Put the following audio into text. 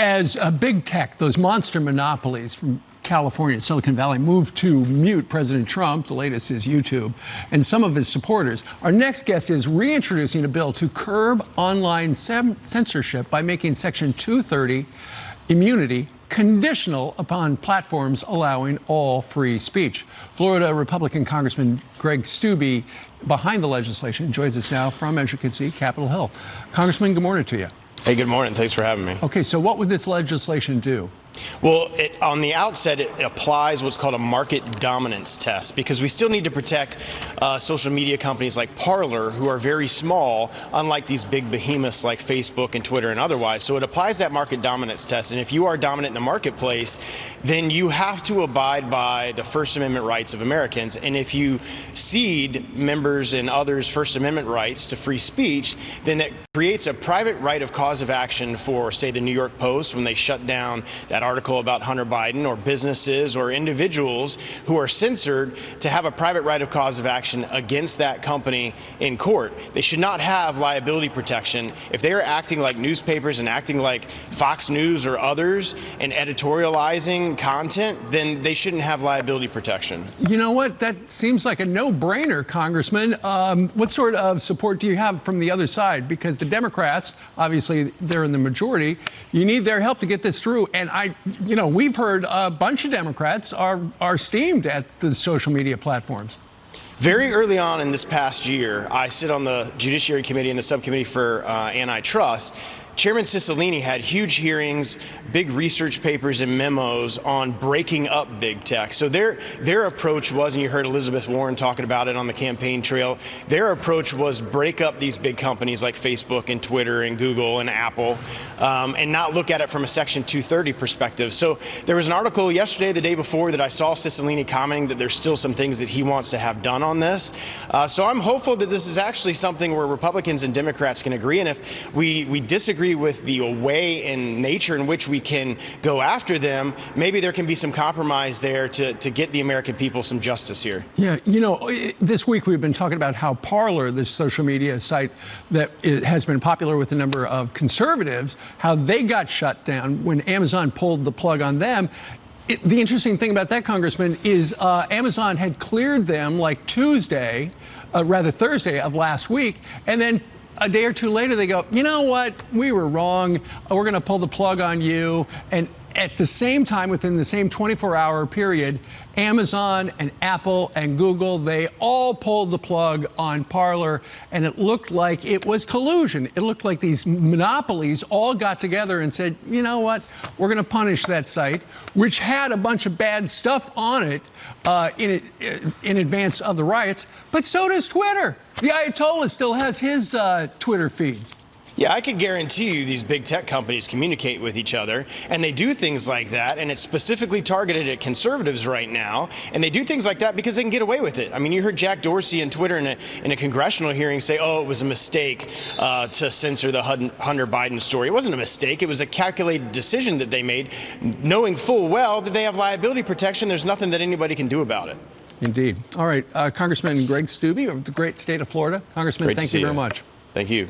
As big tech, those monster monopolies from California and Silicon Valley move to mute President Trump, the latest is YouTube, and some of his supporters, our next guest is reintroducing a bill to curb online censorship by making Section 230, immunity, conditional upon platforms allowing all free speech. Florida Republican Congressman Greg Steube, behind the legislation, joins us now from, as you can see, Capitol Hill. Congressman, good morning to you. Hey, good morning. Thanks for having me. Okay, so what would this legislation do? Well, on the outset, it applies what's called a market dominance test, because we still need to protect social media companies like Parler, who are very small, unlike these big behemoths like Facebook and Twitter and otherwise. So it applies that market dominance test. And if you are dominant in the marketplace, then you have to abide by the First Amendment rights of Americans. And if you cede members and others' First Amendment rights to free speech, then it creates a private right of cause of action for, say, the New York Post when they shut down that article about Hunter Biden, or businesses or individuals who are censored to have a private right of cause of action against that company in court. They should not have liability protection. If they are acting like newspapers and acting like Fox News or others and editorializing content, then they shouldn't have liability protection. You know what? That seems like a no-brainer, Congressman. What sort of support do you have from the other side? Because the Democrats, obviously, they're in the majority. You need their help to get this through. And we've heard a bunch of Democrats are steamed at the social media platforms. Very early on in this past year, I sit on the Judiciary Committee and the Subcommittee for Antitrust. Chairman Cicilline had huge hearings, big research papers and memos on breaking up big tech. So their approach was, and you heard Elizabeth Warren talking about it on the campaign trail, their approach was break up these big companies like Facebook and Twitter and Google and Apple, and not look at it from a Section 230 perspective. So there was an article yesterday, the day before, that I saw Cicilline commenting that there's still some things that he wants to have done on this. So I'm hopeful that this is actually something where Republicans and Democrats can agree, and if we disagree with the way and nature in which we can go after them, maybe there can be some compromise there to get the American people some justice here. Yeah, this week we've been talking about how Parler, this social media site that has been popular with a number of conservatives, how they got shut down when Amazon pulled the plug on them. The interesting thing about that, Congressman, is Amazon had cleared them like Thursday of last week, and then a day or two later, they go, you know what, we were wrong. We're going to pull the plug on you. And at the same time, within the same 24-hour period, Amazon and Apple and Google, they all pulled the plug on Parler, and it looked like it was collusion. It looked like these monopolies all got together and said, you know what, we're going to punish that site, which had a bunch of bad stuff on it in advance of the riots, but so does Twitter. The Ayatollah still has his Twitter feed. Yeah, I can guarantee you these big tech companies communicate with each other, and they do things like that, and it's specifically targeted at conservatives right now, and they do things like that because they can get away with it. I mean, you heard Jack Dorsey on Twitter in a congressional hearing say, oh, it was a mistake to censor the Hunter Biden story. It wasn't a mistake. It was a calculated decision that they made, knowing full well that they have liability protection. There's nothing that anybody can do about it. Indeed. All right, Congressman Greg Steube of the great state of Florida. Congressman, thank you very much. Thank you.